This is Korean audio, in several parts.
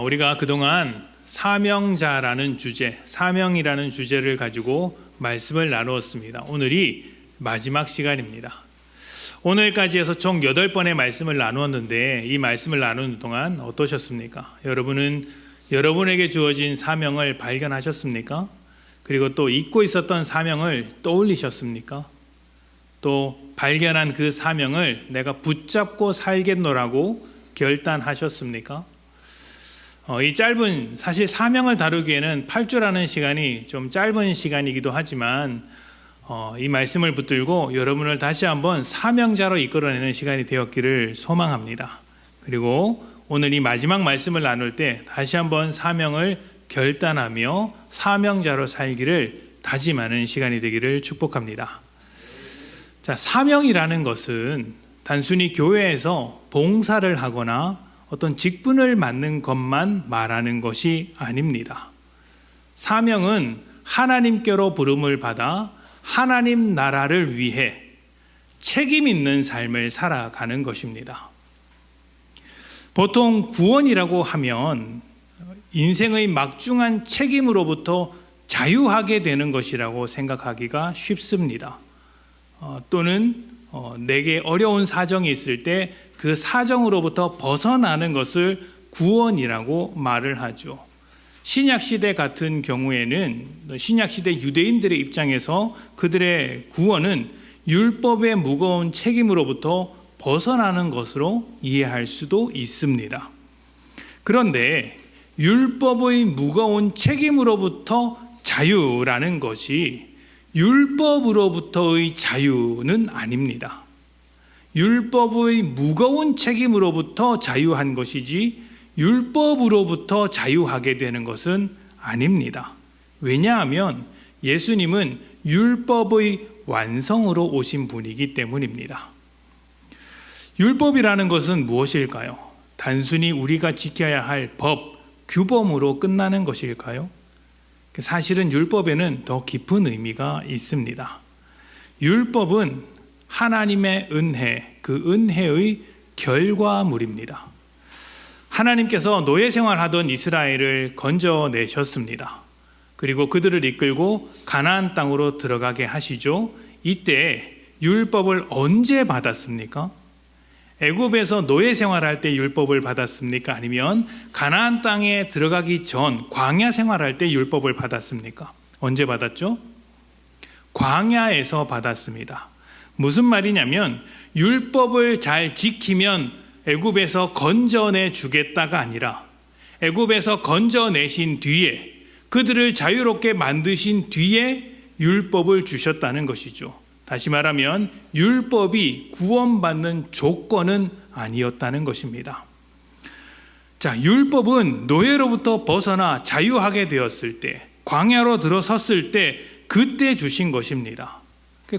우리가 그동안 사명자라는 주제, 사명이라는 주제를 가지고 말씀을 나누었습니다. 오늘이 마지막 시간입니다. 오늘까지 해서 총 8번의 말씀을 나누었는데 이 말씀을 나누는 동안 어떠셨습니까? 여러분은 여러분에게 주어진 사명을 발견하셨습니까? 그리고 또 잊고 있었던 사명을 떠올리셨습니까? 또 발견한 그 사명을 내가 붙잡고 살겠노라고 결단하셨습니까? 이 짧은, 사실 사명을 다루기에는 8주라는 시간이 좀 짧은 시간이기도 하지만 이 말씀을 붙들고 여러분을 다시 한번 사명자로 이끌어내는 시간이 되었기를 소망합니다. 그리고 오늘 이 마지막 말씀을 나눌 때 다시 한번 사명을 결단하며 사명자로 살기를 다짐하는 시간이 되기를 축복합니다. 자, 사명이라는 것은 단순히 교회에서 봉사를 하거나 어떤 직분을 맡는 것만 말하는 것이 아닙니다. 사명은 하나님께로 부름을 받아 하나님 나라를 위해 책임 있는 삶을 살아가는 것입니다. 보통 구원이라고 하면 인생의 막중한 책임으로부터 자유하게 되는 것이라고 생각하기가 쉽습니다. 또는 내게 어려운 사정이 있을 때 그 사정으로부터 벗어나는 것을 구원이라고 말을 하죠. 신약시대 같은 경우에는 신약시대 유대인들의 입장에서 그들의 구원은 율법의 무거운 책임으로부터 벗어나는 것으로 이해할 수도 있습니다. 그런데 율법의 무거운 책임으로부터 자유라는 것이 율법으로부터의 자유는 아닙니다. 율법의 무거운 책임으로부터 자유한 것이지 율법으로부터 자유하게 되는 것은 아닙니다. 왜냐하면 예수님은 율법의 완성으로 오신 분이기 때문입니다. 율법이라는 것은 무엇일까요? 단순히 우리가 지켜야 할 법, 규범으로 끝나는 것일까요? 사실은 율법에는 더 깊은 의미가 있습니다. 율법은 하나님의 은혜, 그 은혜의 결과물입니다. 하나님께서 노예 생활하던 이스라엘을 건져내셨습니다. 그리고 그들을 이끌고 가나안 땅으로 들어가게 하시죠. 이때 율법을 언제 받았습니까? 애굽에서 노예 생활할 때 율법을 받았습니까? 아니면 가나안 땅에 들어가기 전 광야 생활할 때 율법을 받았습니까? 언제 받았죠? 광야에서 받았습니다. 무슨 말이냐면 율법을 잘 지키면 애굽에서 건져내 주겠다가 아니라 애굽에서 건져내신 뒤에 그들을 자유롭게 만드신 뒤에 율법을 주셨다는 것이죠. 다시 말하면 율법이 구원받는 조건은 아니었다는 것입니다. 자, 율법은 노예로부터 벗어나 자유하게 되었을 때, 광야로 들어섰을 때 그때 주신 것입니다.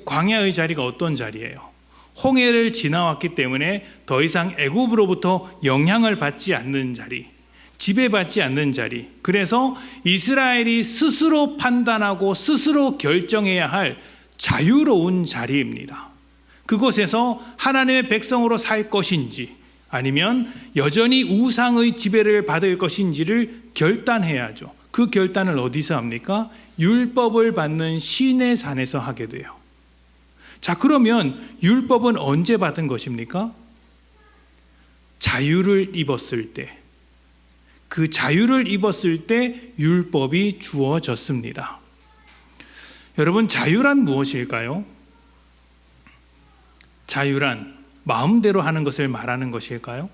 광야의 자리가 어떤 자리예요? 홍해를 지나왔기 때문에 더 이상 애굽으로부터 영향을 받지 않는 자리, 지배받지 않는 자리. 그래서 이스라엘이 스스로 판단하고 스스로 결정해야 할 자유로운 자리입니다. 그곳에서 하나님의 백성으로 살 것인지 아니면 여전히 우상의 지배를 받을 것인지를 결단해야죠. 그 결단을 어디서 합니까? 율법을 받는 시내 산에서 하게 돼요. 자, 그러면 율법은 언제 받은 것입니까? 자유를 입었을 때, 그 자유를 입었을 때 율법이 주어졌습니다. 여러분, 자유란 무엇일까요? 자유란 마음대로 하는 것을 말하는 것일까요?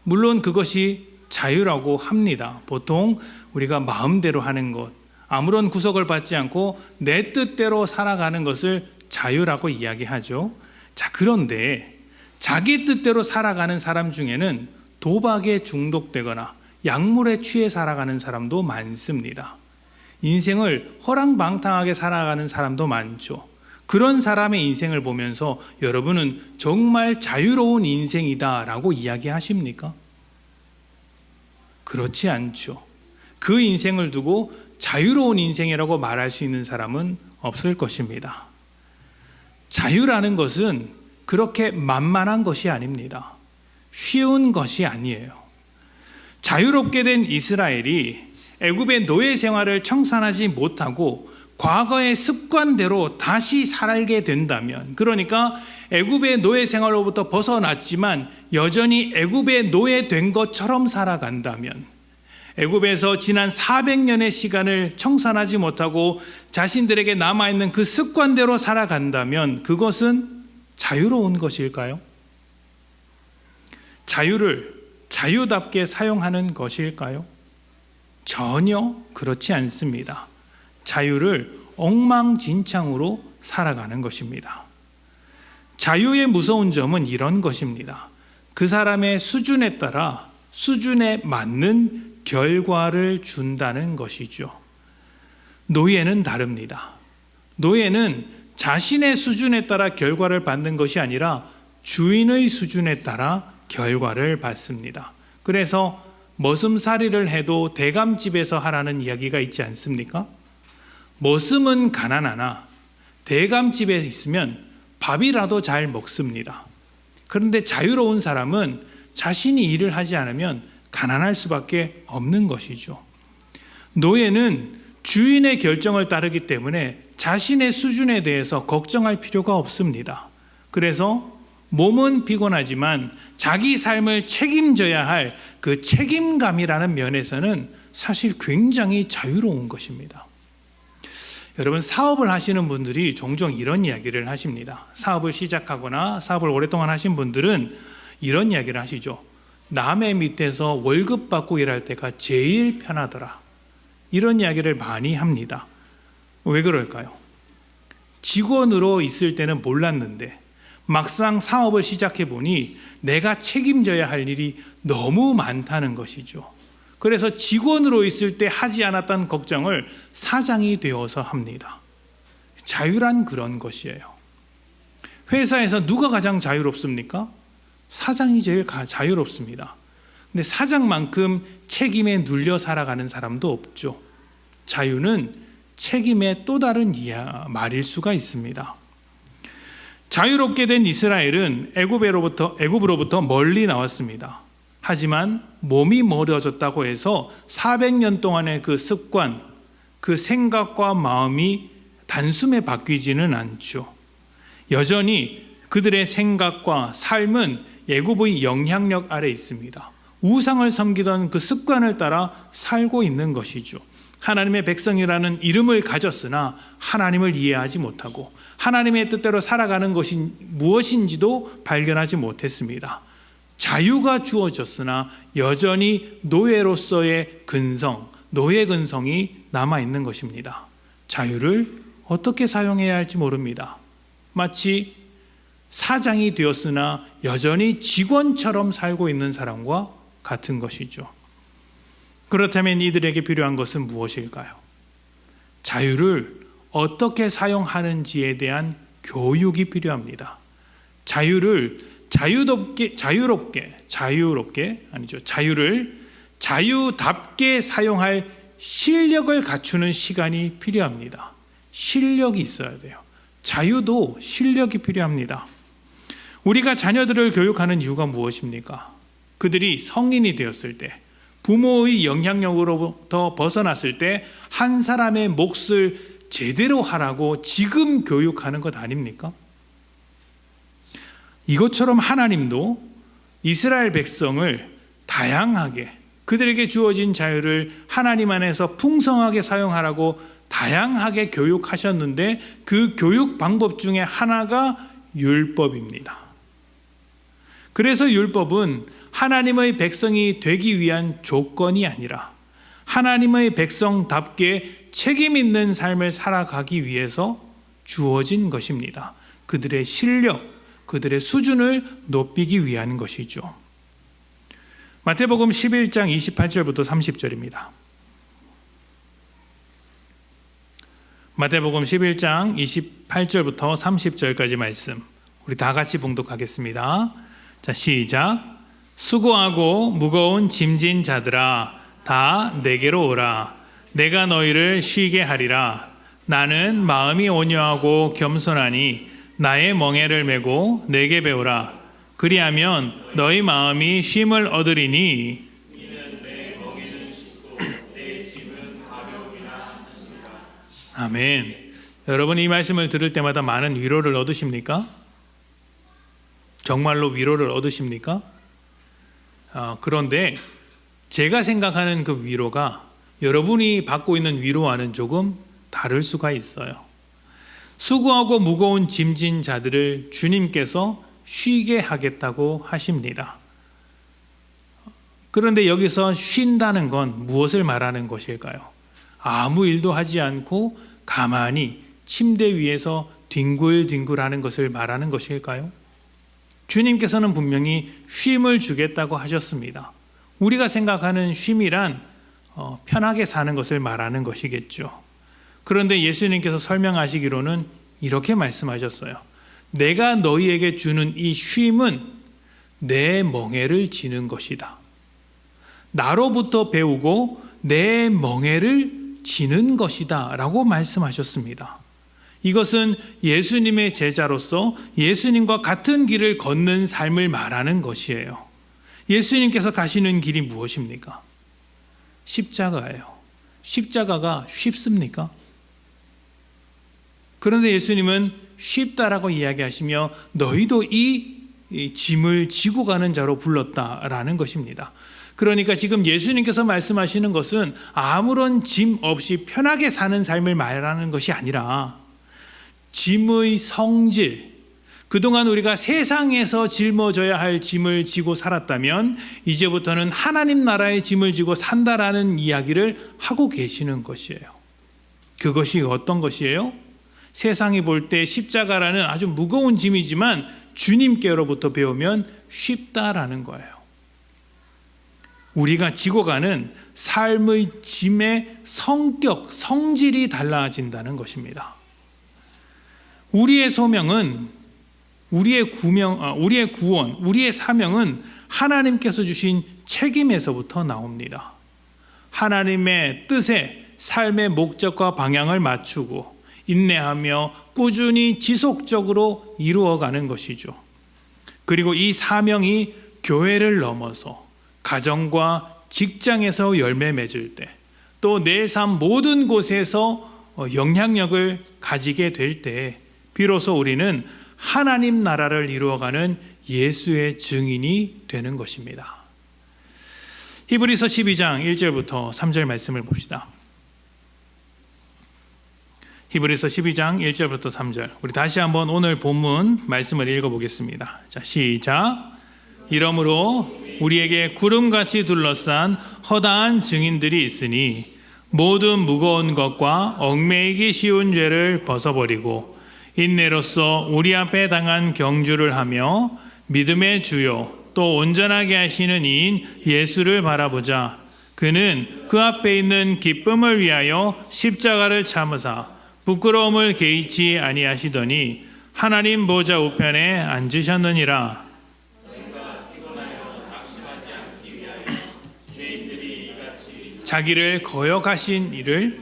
물론 그것이 자유라고 합니다. 보통 우리가 마음대로 하는 것, 아무런 구속을 받지 않고 내 뜻대로 살아가는 것을 자유라고 이야기하죠. 자, 그런데 자기 뜻대로 살아가는 사람 중에는 도박에 중독되거나 약물에 취해 살아가는 사람도 많습니다. 인생을 허랑방탕하게 살아가는 사람도 많죠. 그런 사람의 인생을 보면서 여러분은 정말 자유로운 인생이다라고 이야기하십니까? 그렇지 않죠. 그 인생을 두고 자유로운 인생이라고 말할 수 있는 사람은 없을 것입니다. 자유라는 것은 그렇게 만만한 것이 아닙니다. 쉬운 것이 아니에요. 자유롭게 된 이스라엘이 애굽의 노예 생활을 청산하지 못하고 과거의 습관대로 다시 살게 된다면, 그러니까 애굽의 노예 생활로부터 벗어났지만 여전히 애굽의 노예된 것처럼 살아간다면, 애굽에서 지난 400년의 시간을 청산하지 못하고 자신들에게 남아있는 그 습관대로 살아간다면 그것은 자유로운 것일까요? 자유를 자유답게 사용하는 것일까요? 전혀 그렇지 않습니다. 자유를 엉망진창으로 살아가는 것입니다. 자유의 무서운 점은 이런 것입니다. 그 사람의 수준에 따라 수준에 맞는 결과를 준다는 것이죠. 노예는 다릅니다. 노예는 자신의 수준에 따라 결과를 받는 것이 아니라 주인의 수준에 따라 결과를 받습니다. 그래서 머슴살이를 해도 대감집에서 하라는 이야기가 있지 않습니까? 머슴은 가난하나 대감집에 있으면 밥이라도 잘 먹습니다. 그런데 자유로운 사람은 자신이 일을 하지 않으면 가난할 수밖에 없는 것이죠. 노예는 주인의 결정을 따르기 때문에 자신의 수준에 대해서 걱정할 필요가 없습니다. 그래서 몸은 피곤하지만 자기 삶을 책임져야 할 그 책임감이라는 면에서는 사실 굉장히 자유로운 것입니다. 여러분, 사업을 하시는 분들이 종종 이런 이야기를 하십니다. 사업을 시작하거나 사업을 오랫동안 하신 분들은 이런 이야기를 하시죠. 남의 밑에서 월급 받고 일할 때가 제일 편하더라. 이런 이야기를 많이 합니다. 왜 그럴까요? 직원으로 있을 때는 몰랐는데 막상 사업을 시작해 보니 내가 책임져야 할 일이 너무 많다는 것이죠. 그래서 직원으로 있을 때 하지 않았던 걱정을 사장이 되어서 합니다. 자유란 그런 것이에요. 회사에서 누가 가장 자유롭습니까? 사장이 제일 자유롭습니다. 근데 사장만큼 책임에 눌려 살아가는 사람도 없죠. 자유는 책임의 또 다른 말일 수가 있습니다. 자유롭게 된 이스라엘은 애굽으로부터 멀리 나왔습니다. 하지만 몸이 멀어졌다고 해서 400년 동안의 그 습관, 그 생각과 마음이 단숨에 바뀌지는 않죠. 여전히 그들의 생각과 삶은 애굽의 영향력 아래 있습니다. 우상을 섬기던 그 습관을 따라 살고 있는 것이죠. 하나님의 백성이라는 이름을 가졌으나 하나님을 이해하지 못하고 하나님의 뜻대로 살아가는 것이 무엇인지도 발견하지 못했습니다. 자유가 주어졌으나 여전히 노예로서의 근성, 노예 근성이 남아있는 것입니다. 자유를 어떻게 사용해야 할지 모릅니다. 마치 사장이 되었으나 여전히 직원처럼 살고 있는 사람과 같은 것이죠. 그렇다면 이들에게 필요한 것은 무엇일까요? 자유를 어떻게 사용하는지에 대한 교육이 필요합니다. 자유를 자유답게 사용할 실력을 갖추는 시간이 필요합니다. 실력이 있어야 돼요. 자유도 실력이 필요합니다. 우리가 자녀들을 교육하는 이유가 무엇입니까? 그들이 성인이 되었을 때, 부모의 영향력으로부터 벗어났을 때 한 사람의 몫을 제대로 하라고 지금 교육하는 것 아닙니까? 이것처럼 하나님도 이스라엘 백성을 다양하게, 그들에게 주어진 자유를 하나님 안에서 풍성하게 사용하라고 다양하게 교육하셨는데 그 교육 방법 중에 하나가 율법입니다. 그래서 율법은 하나님의 백성이 되기 위한 조건이 아니라 하나님의 백성답게 책임 있는 삶을 살아가기 위해서 주어진 것입니다. 그들의 실력, 그들의 수준을 높이기 위한 것이죠. 마태복음 11장 28절부터 30절입니다. 마태복음 11장 28절부터 30절까지 말씀 우리 다 같이 봉독하겠습니다. 자, 시작. 수고하고 무거운 짐진 자들아 다 내게로 오라. 내가 너희를 쉬게 하리라. 나는 마음이 온유하고 겸손하니 나의 멍에를 메고 내게 배우라. 그리하면 너희 마음이 쉼을 얻으리니 아멘. 여러분 이 말씀을 들을 때마다 많은 위로를 얻으십니까? 정말로 위로를 얻으십니까? 그런데 제가 생각하는 그 위로가 여러분이 받고 있는 위로와는 조금 다를 수가 있어요. 수고하고 무거운 짐진 자들을 주님께서 쉬게 하겠다고 하십니다. 그런데 여기서 쉰다는 건 무엇을 말하는 것일까요? 아무 일도 하지 않고 가만히 침대 위에서 뒹굴뒹굴하는 것을 말하는 것일까요? 주님께서는 분명히 쉼을 주겠다고 하셨습니다. 우리가 생각하는 쉼이란 편하게 사는 것을 말하는 것이겠죠. 그런데 예수님께서 설명하시기로는 이렇게 말씀하셨어요. 내가 너희에게 주는 이 쉼은 내 멍에를 지는 것이다. 나로부터 배우고 내 멍에를 지는 것이다 라고 말씀하셨습니다. 이것은 예수님의 제자로서 예수님과 같은 길을 걷는 삶을 말하는 것이에요. 예수님께서 가시는 길이 무엇입니까? 십자가예요. 십자가가 쉽습니까? 그런데 예수님은 쉽다라고 이야기하시며 너희도 이 짐을 지고 가는 자로 불렀다라는 것입니다. 그러니까 지금 예수님께서 말씀하시는 것은 아무런 짐 없이 편하게 사는 삶을 말하는 것이 아니라 짐의 성질, 그동안 우리가 세상에서 짊어져야 할 짐을 지고 살았다면 이제부터는 하나님 나라의 짐을 지고 산다라는 이야기를 하고 계시는 것이에요. 그것이 어떤 것이에요? 세상이 볼 때 십자가라는 아주 무거운 짐이지만 주님께로부터 배우면 쉽다라는 거예요. 우리가 지고 가는 삶의 짐의 성격, 성질이 달라진다는 것입니다. 우리의 소명은, 우리의 구원, 우리의 사명은 하나님께서 주신 책임에서부터 나옵니다. 하나님의 뜻에 삶의 목적과 방향을 맞추고 인내하며 꾸준히 지속적으로 이루어가는 것이죠. 그리고 이 사명이 교회를 넘어서 가정과 직장에서 열매 맺을 때, 또 내 삶 모든 곳에서 영향력을 가지게 될 때 비로소 우리는 하나님 나라를 이루어가는 예수의 증인이 되는 것입니다. 히브리서 12장 1절부터 3절 말씀을 봅시다. 히브리서 12장 1절부터 3절. 우리 다시 한번 오늘 본문 말씀을 읽어보겠습니다. 자, 시작. 이러므로 우리에게 구름같이 둘러싼 허다한 증인들이 있으니 모든 무거운 것과 얽매이기 쉬운 죄를 벗어버리고 인내로써 우리 앞에 당한 경주를 하며 믿음의 주요 또 온전하게 하시는 이인 예수를 바라보자. 그는 그 앞에 있는 기쁨을 위하여 십자가를 참으사 부끄러움을 개의치 아니하시더니 하나님 보좌 우편에 앉으셨느니라. 자기를 거역하신 이를.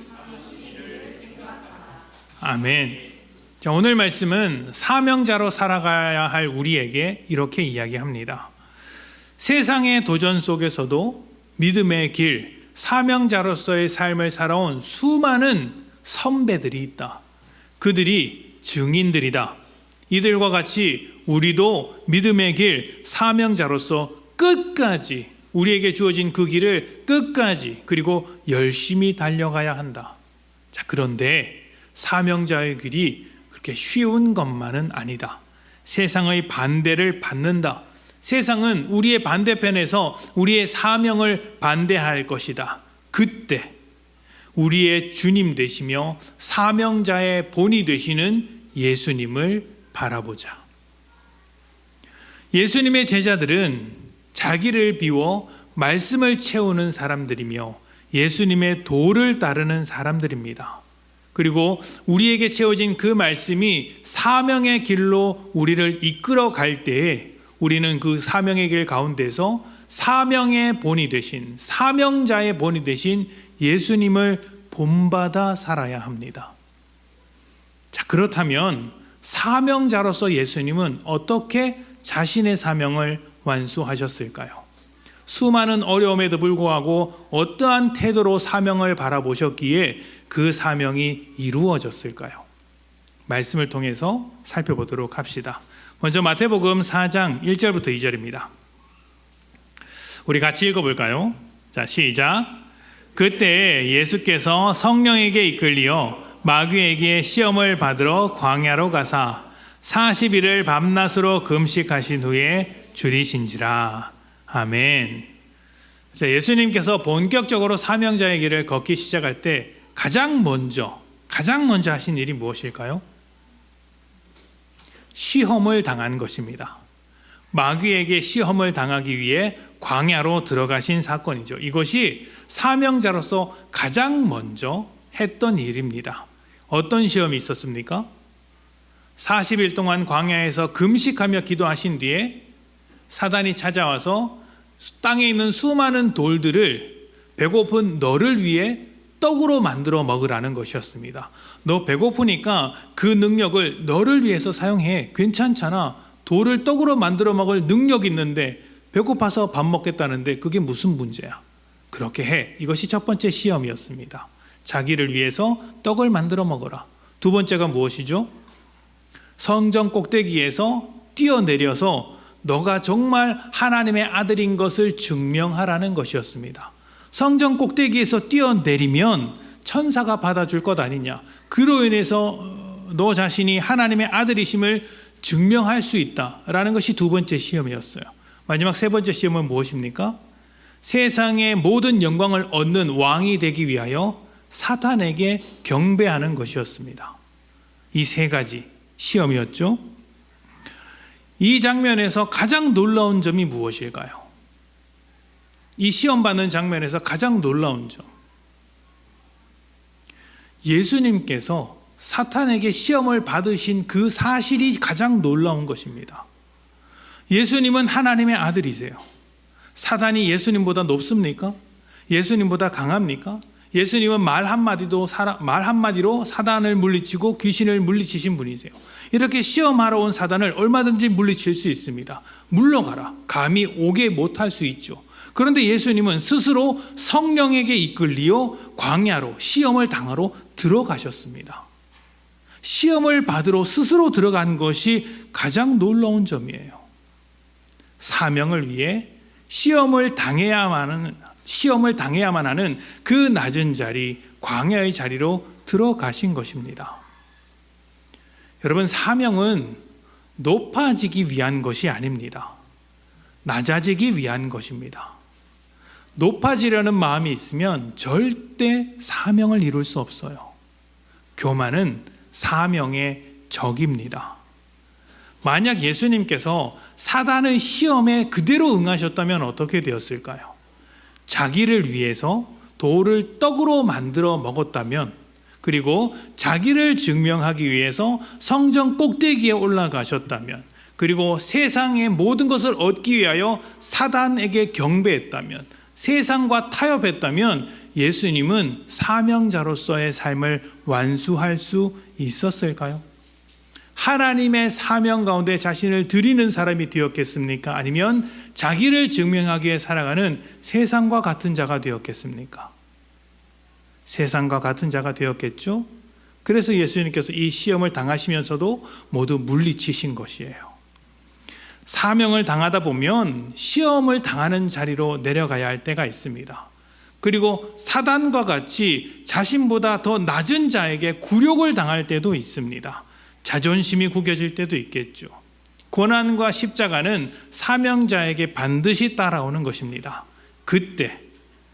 아멘. 자, 오늘 말씀은 사명자로 살아가야 할 우리에게 이렇게 이야기합니다. 세상의 도전 속에서도 믿음의 길, 사명자로서의 삶을 살아온 수많은 선배들이 있다. 그들이 증인들이다. 이들과 같이 우리도 믿음의 길, 사명자로서 끝까지 우리에게 주어진 그 길을 끝까지 그리고 열심히 달려가야 한다. 자, 그런데 사명자의 길이 그렇게 쉬운 것만은 아니다. 세상의 반대를 받는다. 세상은 우리의 반대편에서 우리의 사명을 반대할 것이다. 그때 우리의 주님 되시며 사명자의 본이 되시는 예수님을 바라보자. 예수님의 제자들은 자기를 비워 말씀을 채우는 사람들이며 예수님의 도를 따르는 사람들입니다. 그리고 우리에게 채워진 그 말씀이 사명의 길로 우리를 이끌어 갈 때에 우리는 그 사명의 길 가운데서 사명의 본이 되신, 사명자의 본이 되신 예수님을 본받아 살아야 합니다. 자, 그렇다면 사명자로서 예수님은 어떻게 자신의 사명을 완수하셨을까요? 수많은 어려움에도 불구하고 어떠한 태도로 사명을 바라보셨기에 그 사명이 이루어졌을까요? 말씀을 통해서 살펴보도록 합시다. 먼저 마태복음 4장 1절부터 2절입니다. 우리 같이 읽어볼까요? 자, 시작. 그때 예수께서 성령에게 이끌리어 마귀에게 시험을 받으러 광야로 가사 40일을 밤낮으로 금식하신 후에 줄이신지라. 아멘. 자, 예수님께서 본격적으로 사명자의 길을 걷기 시작할 때 가장 먼저 하신 일이 무엇일까요? 시험을 당한 것입니다. 마귀에게 시험을 당하기 위해 광야로 들어가신 사건이죠. 이것이 사명자로서 가장 먼저 했던 일입니다. 어떤 시험이 있었습니까? 40일 동안 광야에서 금식하며 기도하신 뒤에 사단이 찾아와서 땅에 있는 수많은 돌들을 배고픈 너를 위해 떡으로 만들어 먹으라는 것이었습니다. 너 배고프니까 그 능력을 너를 위해서 사용해. 괜찮잖아. 돌을 떡으로 만들어 먹을 능력이 있는데 배고파서 밥 먹겠다는데 그게 무슨 문제야? 그렇게 해. 이것이 첫 번째 시험이었습니다. 자기를 위해서 떡을 만들어 먹어라. 두 번째가 무엇이죠? 성전 꼭대기에서 뛰어내려서 너가 정말 하나님의 아들인 것을 증명하라는 것이었습니다. 성전 꼭대기에서 뛰어내리면 천사가 받아줄 것 아니냐. 그로 인해서 너 자신이 하나님의 아들이심을 증명할 수 있다라는 것이 두 번째 시험이었어요. 마지막 세 번째 시험은 무엇입니까? 세상의 모든 영광을 얻는 왕이 되기 위하여 사탄에게 경배하는 것이었습니다. 이 세 가지 시험이었죠. 이 장면에서 가장 놀라운 점이 무엇일까요? 이 시험 받는 장면에서 가장 놀라운 점. 예수님께서 사탄에게 시험을 받으신 그 사실이 가장 놀라운 것입니다. 예수님은 하나님의 아들이세요. 사단이 예수님보다 높습니까? 예수님보다 강합니까? 예수님은 말 한마디로 사단을 물리치고 귀신을 물리치신 분이세요. 이렇게 시험하러 온 사단을 얼마든지 물리칠 수 있습니다. 물러가라. 감히 오게 못할 수 있죠. 그런데 예수님은 스스로 성령에게 이끌리어 광야로 시험을 당하러 들어가셨습니다. 시험을 받으러 스스로 들어간 것이 가장 놀라운 점이에요. 사명을 위해 시험을 당해야만 하는 그 낮은 자리, 광야의 자리로 들어가신 것입니다. 여러분, 사명은 높아지기 위한 것이 아닙니다. 낮아지기 위한 것입니다. 높아지려는 마음이 있으면 절대 사명을 이룰 수 없어요. 교만은 사명의 적입니다. 만약 예수님께서 사단의 시험에 그대로 응하셨다면 어떻게 되었을까요? 자기를 위해서 돌을 떡으로 만들어 먹었다면, 그리고 자기를 증명하기 위해서 성전 꼭대기에 올라가셨다면, 그리고 세상의 모든 것을 얻기 위하여 사단에게 경배했다면, 세상과 타협했다면 예수님은 사명자로서의 삶을 완수할 수 있었을까요? 하나님의 사명 가운데 자신을 드리는 사람이 되었겠습니까? 아니면 자기를 증명하기 위해 살아가는 세상과 같은 자가 되었겠습니까? 세상과 같은 자가 되었겠죠? 그래서 예수님께서 이 시험을 당하시면서도 모두 물리치신 것이에요. 사명을 당하다 보면 시험을 당하는 자리로 내려가야 할 때가 있습니다. 그리고 사단과 같이 자신보다 더 낮은 자에게 굴욕을 당할 때도 있습니다. 자존심이 구겨질 때도 있겠죠. 고난과 십자가는 사명자에게 반드시 따라오는 것입니다. 그때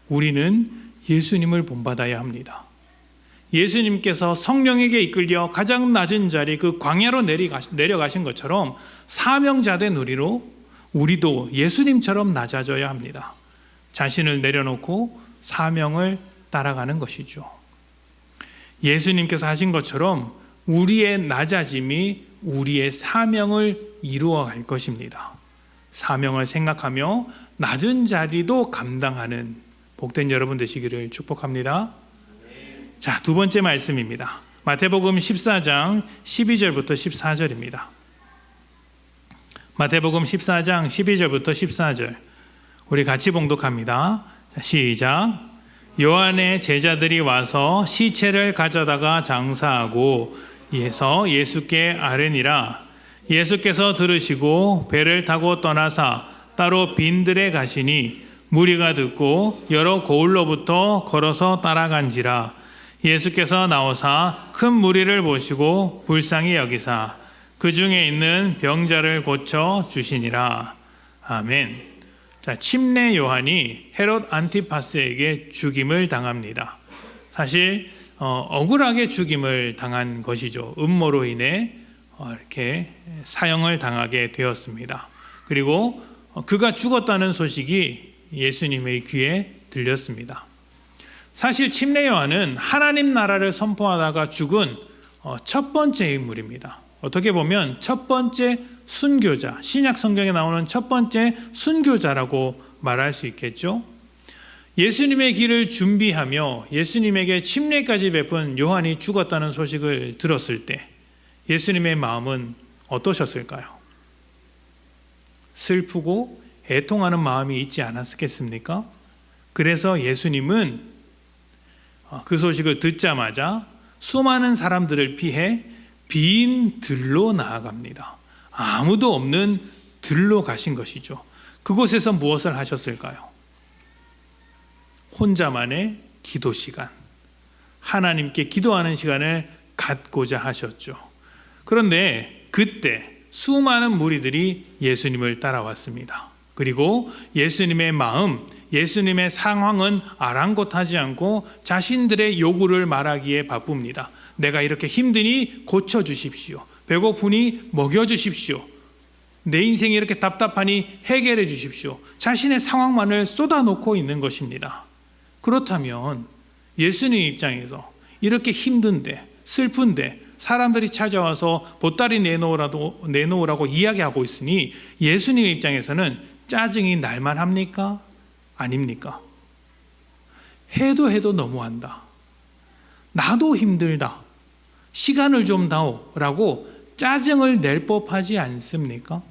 우리는 예수님을 본받아야 합니다. 예수님께서 성령에게 이끌려 가장 낮은 자리, 그 광야로 내려가신 것처럼 사명자된 우리도 예수님처럼 낮아져야 합니다. 자신을 내려놓고 사명을 따라가는 것이죠. 예수님께서 하신 것처럼 우리의 낮아짐이 우리의 사명을 이루어갈 것입니다. 사명을 생각하며 낮은 자리도 감당하는 복된 여러분 되시기를 축복합니다. 자, 두 번째 말씀입니다. 마태복음 14장 12절부터 14절입니다. 마태복음 14장 12절부터 14절 우리 같이 봉독합니다. 자, 시작. 요한의 제자들이 와서 시체를 가져다가 장사하고 해서 예수께 아뢰니라. 예수께서 들으시고 배를 타고 떠나사 따로 빈들에 가시니 무리가 듣고 여러 고을로부터 걸어서 따라간지라. 예수께서 나오사 큰 무리를 보시고 불쌍히 여기사 그 중에 있는 병자를 고쳐 주시니라. 아멘. 자, 침례 요한이 헤롯 안티파스에게 죽임을 당합니다. 사실 억울하게 죽임을 당한 것이죠. 음모로 인해 이렇게 사형을 당하게 되었습니다. 그리고 그가 죽었다는 소식이 예수님의 귀에 들렸습니다. 사실 침례 요한은 하나님 나라를 선포하다가 죽은 첫 번째 인물입니다. 어떻게 보면 첫 번째 순교자, 신약 성경에 나오는 첫 번째 순교자라고 말할 수 있겠죠. 예수님의 길을 준비하며 예수님에게 침례까지 베푼 요한이 죽었다는 소식을 들었을 때 예수님의 마음은 어떠셨을까요? 슬프고 애통하는 마음이 있지 않았겠습니까? 그래서 예수님은 그 소식을 듣자마자 수많은 사람들을 피해 빈 들로 나아갑니다. 아무도 없는 들로 가신 것이죠. 그곳에서 무엇을 하셨을까요? 혼자만의 기도 시간, 하나님께 기도하는 시간을 갖고자 하셨죠. 그런데 그때 수많은 무리들이 예수님을 따라왔습니다. 그리고 예수님의 마음, 예수님의 상황은 아랑곳하지 않고 자신들의 요구를 말하기에 바쁩니다. 내가 이렇게 힘드니 고쳐주십시오. 배고프니 먹여주십시오. 내 인생이 이렇게 답답하니 해결해 주십시오. 자신의 상황만을 쏟아놓고 있는 것입니다. 그렇다면 예수님 입장에서 이렇게 힘든데 슬픈데 사람들이 찾아와서 보따리 내놓으라고 이야기하고 있으니 예수님 입장에서는 짜증이 날만 합니까? 아닙니까? 해도 너무한다. 나도 힘들다. 시간을 좀 다오라고 짜증을 낼 법하지 않습니까?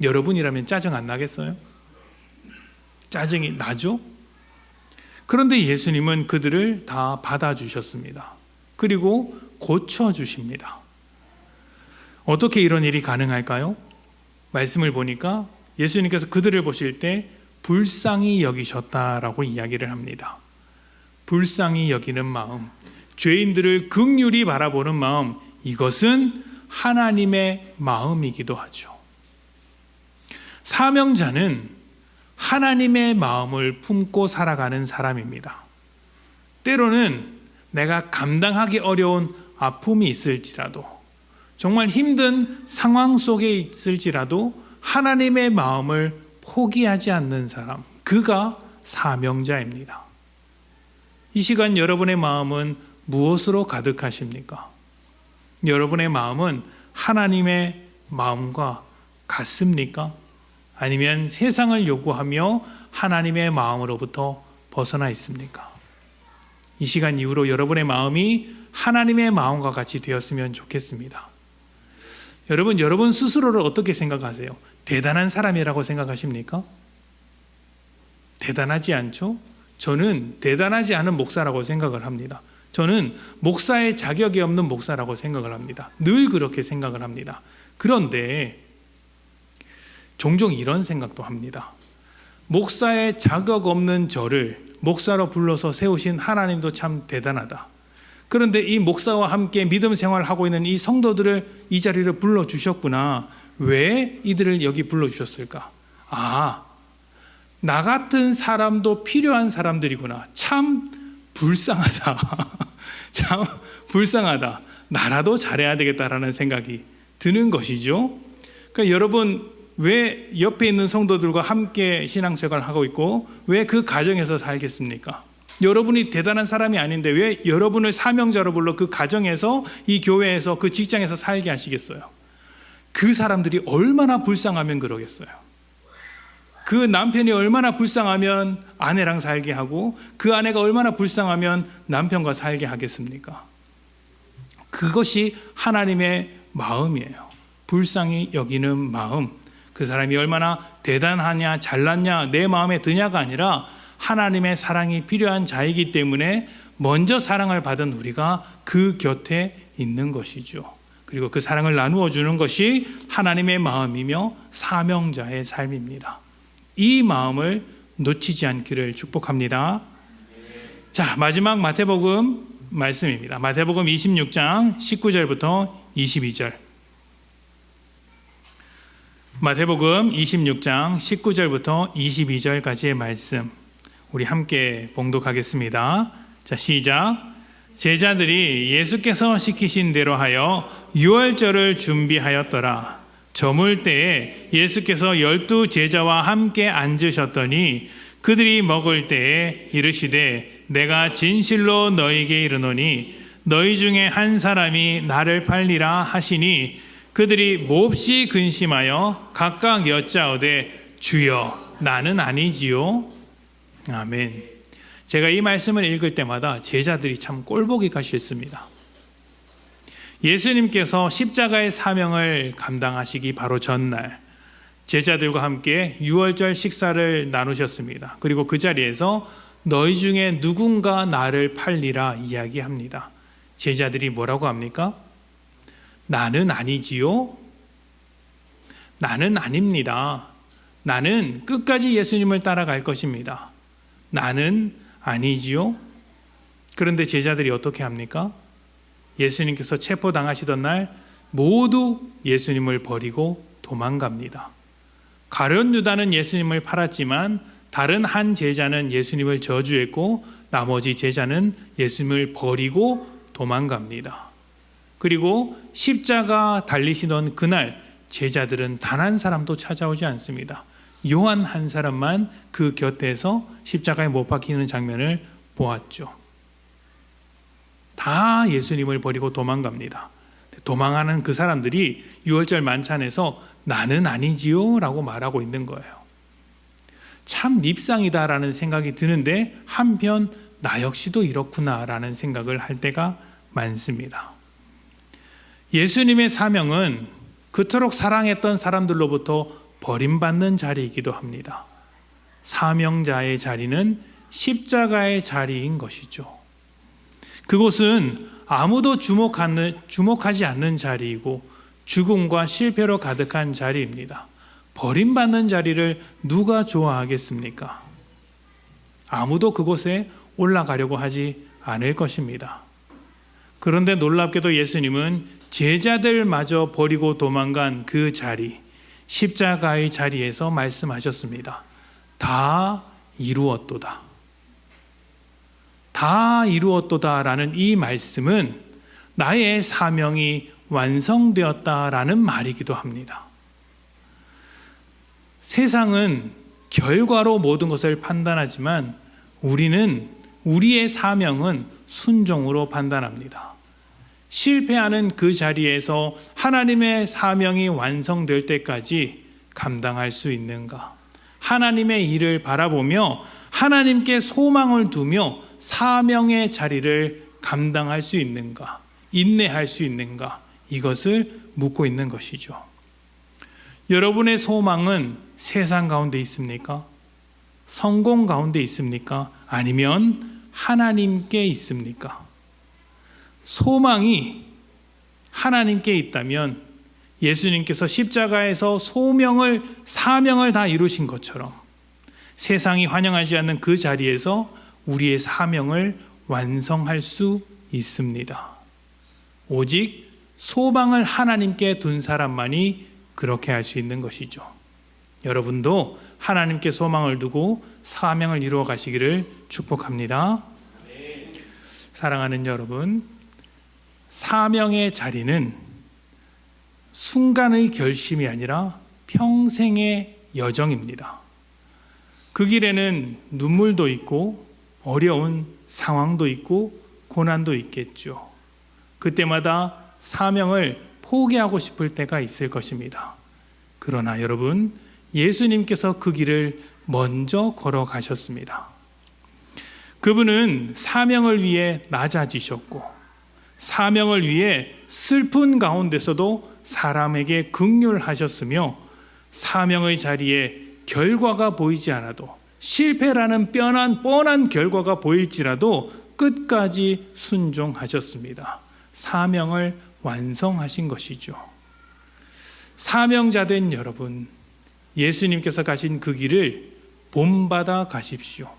여러분이라면 짜증 안 나겠어요? 짜증이 나죠? 그런데 예수님은 그들을 다 받아주셨습니다. 그리고 고쳐주십니다. 어떻게 이런 일이 가능할까요? 말씀을 보니까 예수님께서 그들을 보실 때 불쌍히 여기셨다라고 이야기를 합니다. 불쌍히 여기는 마음, 죄인들을 긍휼히 바라보는 마음, 이것은 하나님의 마음이기도 하죠. 사명자는 하나님의 마음을 품고 살아가는 사람입니다. 때로는 내가 감당하기 어려운 아픔이 있을지라도, 정말 힘든 상황 속에 있을지라도 하나님의 마음을 포기하지 않는 사람, 그가 사명자입니다. 이 시간 여러분의 마음은 무엇으로 가득하십니까? 여러분의 마음은 하나님의 마음과 같습니까? 아니면 세상을 요구하며 하나님의 마음으로부터 벗어나 있습니까? 이 시간 이후로 여러분의 마음이 하나님의 마음과 같이 되었으면 좋겠습니다. 여러분 스스로를 어떻게 생각하세요? 대단한 사람이라고 생각하십니까? 대단하지 않죠? 저는 대단하지 않은 목사라고 생각을 합니다. 저는 목사의 자격이 없는 목사라고 생각을 합니다. 늘 그렇게 생각을 합니다. 그런데 종종 이런 생각도 합니다. 목사의 자격 없는 저를 목사로 불러서 세우신 하나님도 참 대단하다. 그런데 이 목사와 함께 믿음 생활을 하고 있는 이 성도들을 이 자리를 불러주셨구나. 왜 이들을 여기 불러주셨을까? 나 같은 사람도 필요한 사람들이구나. 참 불쌍하다. 참 불쌍하다. 나라도 잘해야 되겠다라는 생각이 드는 것이죠. 그러니까 여러분, 왜 옆에 있는 성도들과 함께 신앙생활을 하고 있고 왜 그 가정에서 살겠습니까? 여러분이 대단한 사람이 아닌데 왜 여러분을 사명자로 불러 그 가정에서, 이 교회에서, 그 직장에서 살게 하시겠어요? 그 사람들이 얼마나 불쌍하면 그러겠어요? 그 남편이 얼마나 불쌍하면 아내랑 살게 하고 그 아내가 얼마나 불쌍하면 남편과 살게 하겠습니까? 그것이 하나님의 마음이에요. 불쌍히 여기는 마음. 그 사람이 얼마나 대단하냐, 잘났냐, 내 마음에 드냐가 아니라 하나님의 사랑이 필요한 자이기 때문에 먼저 사랑을 받은 우리가 그 곁에 있는 것이죠. 그리고 그 사랑을 나누어 주는 것이 하나님의 마음이며 사명자의 삶입니다. 이 마음을 놓치지 않기를 축복합니다. 자, 마지막 마태복음 말씀입니다. 마태복음 26장 19절부터 22절. 마태복음 26장 19절부터 22절까지의 말씀 우리 함께 봉독하겠습니다. 자, 시작. 제자들이 예수께서 시키신 대로 하여 유월절을 준비하였더라. 저물 때에 예수께서 12 제자와 함께 앉으셨더니 그들이 먹을 때에 이르시되 내가 진실로 너희에게 이르노니 너희 중에 한 사람이 나를 팔리라 하시니 그들이 몹시 근심하여 각각 여짜오되 주여 나는 아니지요. 아멘. 제가 이 말씀을 읽을 때마다 제자들이 참 꼴보기가 싫습니다. 예수님께서 십자가의 사명을 감당하시기 바로 전날 제자들과 함께 유월절 식사를 나누셨습니다. 그리고 그 자리에서 너희 중에 누군가 나를 팔리라 이야기합니다. 제자들이 뭐라고 합니까? 나는 아니지요? 나는 아닙니다. 나는 끝까지 예수님을 따라갈 것입니다. 나는 아니지요? 그런데 제자들이 어떻게 합니까? 예수님께서 체포당하시던 날 모두 예수님을 버리고 도망갑니다. 가룟 유다는 예수님을 팔았지만 다른 한 제자는 예수님을 저주했고 나머지 제자는 예수님을 버리고 도망갑니다. 그리고 십자가 달리시던 그날 제자들은 단 한 사람도 찾아오지 않습니다. 요한 한 사람만 그 곁에서 십자가에 못 박히는 장면을 보았죠. 다 예수님을 버리고 도망갑니다. 도망하는 그 사람들이 유월절 만찬에서 나는 아니지요 라고 말하고 있는 거예요. 참 밉상이다라는 생각이 드는데 한편 나 역시도 이렇구나라는 생각을 할 때가 많습니다. 예수님의 사명은 그토록 사랑했던 사람들로부터 버림받는 자리이기도 합니다. 사명자의 자리는 십자가의 자리인 것이죠. 그곳은 아무도 주목하지 않는 자리이고 죽음과 실패로 가득한 자리입니다. 버림받는 자리를 누가 좋아하겠습니까? 아무도 그곳에 올라가려고 하지 않을 것입니다. 그런데 놀랍게도 예수님은 제자들마저 버리고 도망간 그 자리, 십자가의 자리에서 말씀하셨습니다. 다 이루었도다. 다 이루었도다라는 이 말씀은 나의 사명이 완성되었다라는 말이기도 합니다. 세상은 결과로 모든 것을 판단하지만 우리는 우리의 사명은 순종으로 판단합니다. 실패하는 그 자리에서 하나님의 사명이 완성될 때까지 감당할 수 있는가? 하나님의 일을 바라보며 하나님께 소망을 두며 사명의 자리를 감당할 수 있는가? 인내할 수 있는가? 이것을 묻고 있는 것이죠. 여러분의 소망은 세상 가운데 있습니까? 성공 가운데 있습니까? 아니면 하나님께 있습니까? 소망이 하나님께 있다면 예수님께서 십자가에서 사명을 다 이루신 것처럼 세상이 환영하지 않는 그 자리에서 우리의 사명을 완성할 수 있습니다. 오직 소망을 하나님께 둔 사람만이 그렇게 할 수 있는 것이죠. 여러분도 하나님께 소망을 두고 사명을 이루어 가시기를 축복합니다. 사랑하는 여러분, 사명의 자리는 순간의 결심이 아니라 평생의 여정입니다. 그 길에는 눈물도 있고 어려운 상황도 있고 고난도 있겠죠. 그때마다 사명을 포기하고 싶을 때가 있을 것입니다. 그러나 여러분, 예수님께서 그 길을 먼저 걸어가셨습니다. 그분은 사명을 위해 낮아지셨고 사명을 위해 슬픈 가운데서도 사람에게 긍휼하셨으며 사명의 자리에 결과가 보이지 않아도 실패라는 뻔한 결과가 보일지라도 끝까지 순종하셨습니다. 사명을 완성하신 것이죠. 사명자 된 여러분, 예수님께서 가신 그 길을 본받아 가십시오.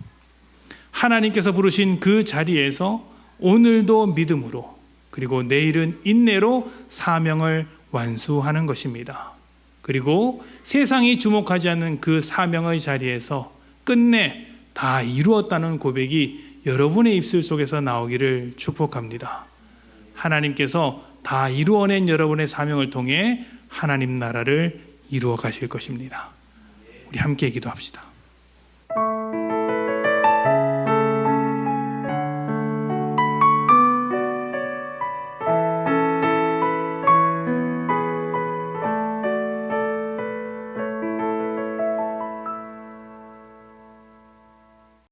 하나님께서 부르신 그 자리에서 오늘도 믿음으로, 그리고 내일은 인내로 사명을 완수하는 것입니다. 그리고 세상이 주목하지 않는 그 사명의 자리에서 끝내 다 이루었다는 고백이 여러분의 입술 속에서 나오기를 축복합니다. 하나님께서 다 이루어낸 여러분의 사명을 통해 하나님 나라를 이루어 가실 것입니다. 우리 함께 기도합시다.